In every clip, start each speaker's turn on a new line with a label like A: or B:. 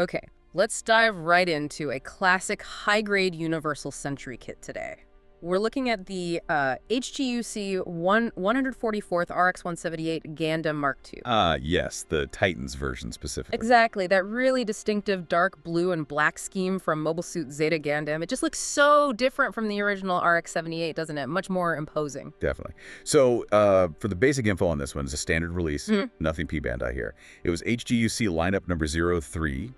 A: Okay, let's dive right into a classic high-grade Universal Century kit today. We're looking at the HGUC 144th RX-178 Gundam Mk-II.
B: Yes, the Titans version specifically.
A: Exactly, that really distinctive dark blue and black scheme from Mobile Suit Zeta Gundam. It just looks so different from the original RX-78, doesn't it? Much more imposing.
B: Definitely. So for the basic info on this one, it's a standard release, nothing P-Bandai here. It was HGUC lineup number 03,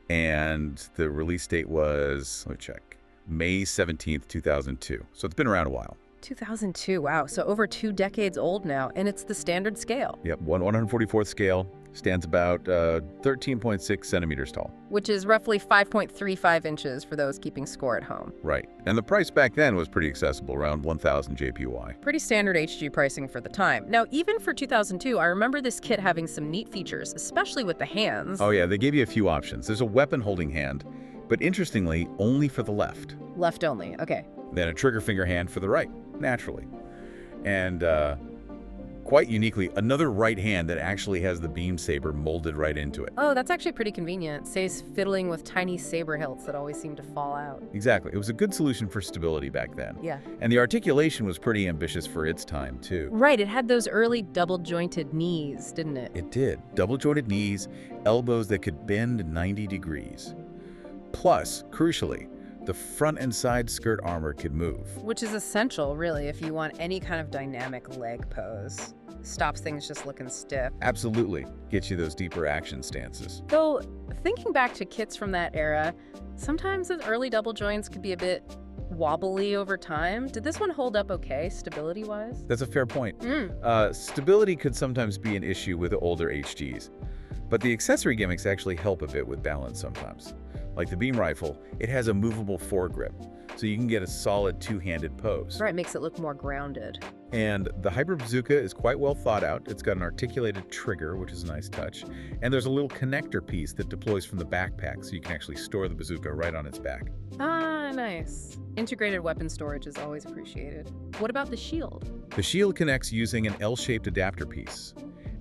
B: and the release date was, let me check, May 17th, 2002. So it's been around a while.
A: 2002, wow. So over 2 decades old now, and it's the standard scale.
B: Yep, 144th scale, stands about 13.6 centimeters tall.
A: Which is roughly 5.35 inches for those keeping score at home.
B: Right. And the price back then was pretty accessible, around 1,000 JPY.
A: Pretty standard HG pricing for the time. Now, even for 2002, I remember this kit having some neat features, especially with the hands.
B: Oh yeah, they gave you a few options. There's a weapon holding hand, but interestingly, only for the left.
A: Left only, okay.
B: Then a trigger finger hand for the right, naturally. And quite uniquely, another right hand that actually has the beam saber molded right into it.
A: Oh, that's actually pretty convenient. Saves fiddling with tiny saber hilts that always seem to fall out.
B: Exactly. It was a good solution for stability back then.
A: Yeah.
B: And the articulation was pretty ambitious for its time, too.
A: Right, it had those early double-jointed knees, didn't it?
B: It did. Double-jointed knees, elbows that could bend 90 degrees. Plus, crucially, the front and side skirt armor could move.
A: Which is essential, really, if you want any kind of dynamic leg pose. Stops things just looking stiff.
B: Absolutely. Gets you those deeper action stances.
A: Though, thinking back to kits from that era, sometimes those early double joints could be a bit wobbly over time. Did this one hold up okay, stability-wise?
B: That's a fair point. Stability could sometimes be an issue with older HGs, but the accessory gimmicks actually help a bit with balance sometimes. Like the beam rifle, it has a movable foregrip, so you can get a solid two-handed pose.
A: Right, makes it look more grounded.
B: And the hybrid bazooka is quite well thought out. It's got an articulated trigger, which is a nice touch. And there's a little connector piece that deploys from the backpack, so you can actually store the bazooka right on its back.
A: Ah, nice. Integrated weapon storage is always appreciated. What about the shield?
B: The shield connects using an L-shaped adapter piece.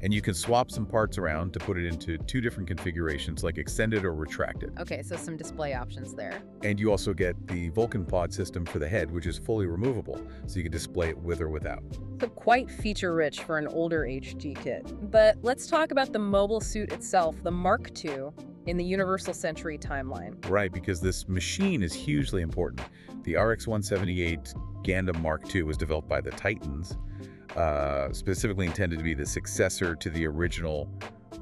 B: And you can swap some parts around to put it into 2 different configurations, like extended or retracted.
A: Okay, so some display options there.
B: And you also get the Vulcan Pod System for the head, which is fully removable, so you can display it with or without.
A: So quite feature-rich for an older HG kit. But let's talk about the mobile suit itself, the Mk-II, in the Universal Century timeline.
B: Right, because this machine is hugely important. The RX-178 Gundam Mk-II was developed by the Titans, specifically intended to be the successor to the original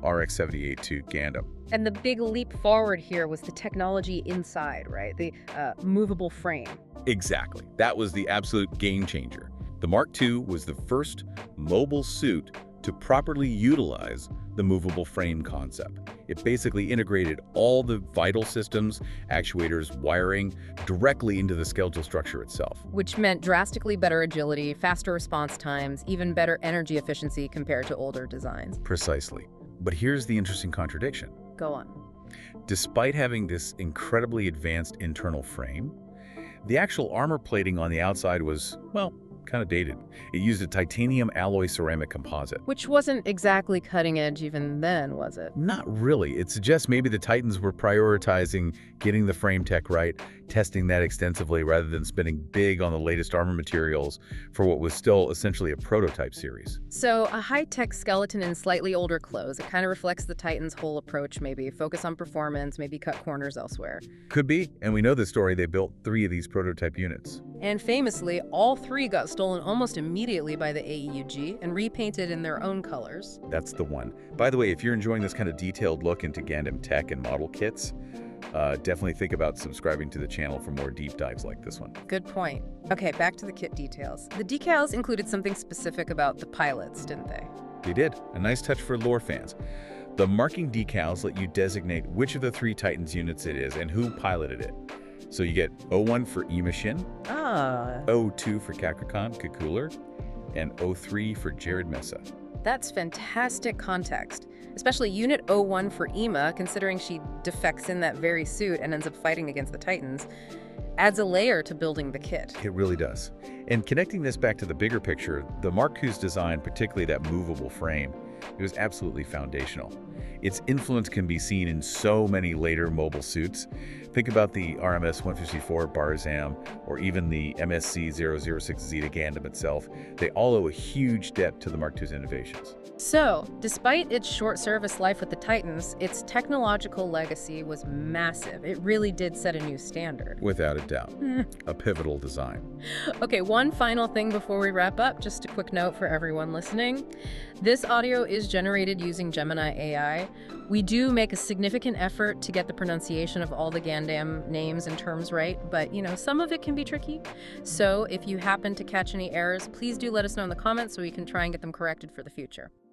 B: RX-78 Gundam.
A: And the big leap forward here was the technology inside, right? The movable frame.
B: Exactly. That was the absolute game changer. The Mk-II was the first mobile suit to properly utilize the movable frame concept. It basically integrated all the vital systems, actuators, wiring directly into the skeletal structure itself.
A: Which meant drastically better agility, faster response times, even better energy efficiency compared to older designs.
B: Precisely. But here's the interesting contradiction.
A: Go on.
B: Despite having this incredibly advanced internal frame, the actual armor plating on the outside was, well, kind of dated. It used a titanium alloy ceramic composite.
A: Which wasn't exactly cutting edge even then, was it?
B: Not really. It suggests maybe the Titans were prioritizing getting the frame tech right, testing that extensively rather than spending big on the latest armor materials for what was still essentially a prototype series.
A: So a high-tech skeleton in slightly older clothes, it kind of reflects the Titans' whole approach, maybe focus on performance, maybe cut corners elsewhere.
B: Could be, and we know the story. They built 3 of these prototype units.
A: And famously, all 3 got stolen almost immediately by the AEUG and repainted in their own colors.
B: That's the one. By the way, if you're enjoying this kind of detailed look into Gundam tech and model kits, definitely think about subscribing to the channel for more deep dives like this one.
A: Good point. Okay, back to the kit details. The decals included something specific about the pilots, didn't they?
B: They did. A nice touch for lore fans. The marking decals let you designate which of the 3 Titans units it is and who piloted it. So you get 01 for Imashin, 02 for Kakrakan Kakuler, and 03 for Jared Mesa.
A: That's fantastic context, especially Unit 01 for Ima, considering she defects in that very suit and ends up fighting against the Titans, adds a layer to building the kit.
B: It really does. And connecting this back to the bigger picture, the Mk-II's design, particularly that movable frame, it was absolutely foundational. Its influence can be seen in so many later mobile suits. Think about the RMS-154 Barzam, or even the MSC-006 Zeta Gundam itself. They all owe a huge debt to the Mark II's innovations.
A: So, despite its short service life with the Titans, its technological legacy was massive. It really did set a new standard.
B: Without a doubt. A pivotal design.
A: Okay, one final thing before we wrap up, just a quick note for everyone listening. This audio is generated using Gemini AI. We do make a significant effort to get the pronunciation of all the Gundam names and terms right, but, some of it can be tricky. So if you happen to catch any errors, please do let us know in the comments so we can try and get them corrected for the future.